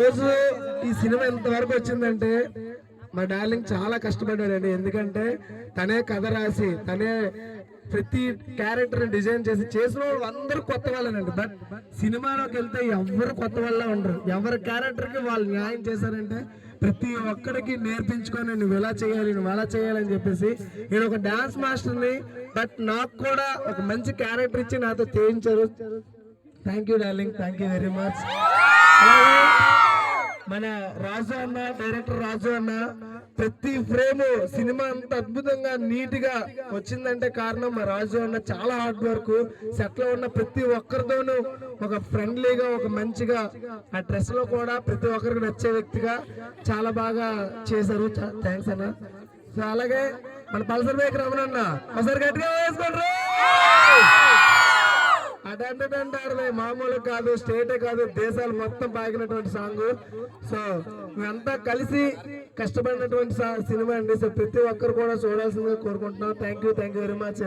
రోజు ఈ సినిమా ఎంతవరకు వచ్చిందంటే మా డార్లింగ్ చాలా కష్టపడ్డాడండి. ఎందుకంటే తనే కథ రాసి తనే ప్రతి క్యారెక్టర్ డిజైన్ చేసిన వాళ్ళు అందరూ కొత్త వాళ్ళనండి. బట్ సినిమాలోకి వెళ్తే ఎవరు కొత్త వాళ్ళ ఉండరు. ఎవరి క్యారెక్టర్ కి వాళ్ళు న్యాయం చేశారంటే ప్రతి ఒక్కడికి నేర్పించుకొని నువ్వు ఎలా చేయాలి నువ్వు ఎలా చేయాలని చెప్పేసి నేను ఒక డాన్స్ మాస్టర్ని. బట్ నాకు కూడా ఒక మంచి క్యారెక్టర్ ఇచ్చి నాతో చేయించారు. Thank you darling, thank you very much. మన రాజు అన్న, డైరెక్టర్ రాజు అన్న ప్రతి ఫ్రేమ్ సినిమా అంత అద్భుతంగా నీట్ గా వచ్చిందంటే కారణం మా రాజు అన్న చాలా హార్డ్ వర్క్. సెట్ లో ఉన్న ప్రతి ఒక్కరితోనూ ఒక ఫ్రెండ్లీగా ఒక మంచిగా ఆ డ్రెస్ లో కూడా ప్రతి ఒక్కరికి నచ్చే వ్యక్తిగా చాలా బాగా చేశారు. థ్యాంక్స్ అన్న. సో అలాగే మన పల్సర్ బైక్ రమణ అన్న ఒకసారి గట్టిగా వేసుకోండి. అటంటే మామూలు కాదు, స్టేటే కాదు, దేశాలు మొత్తం పాకినటువంటి సాంగ్. సో మేమంతా కలిసి కష్టపడినటువంటి సినిమా అండి. సో ప్రతి ఒక్కరు కూడా చూడాల్సిందిగా కోరుకుంటున్నాం. Thank you very much.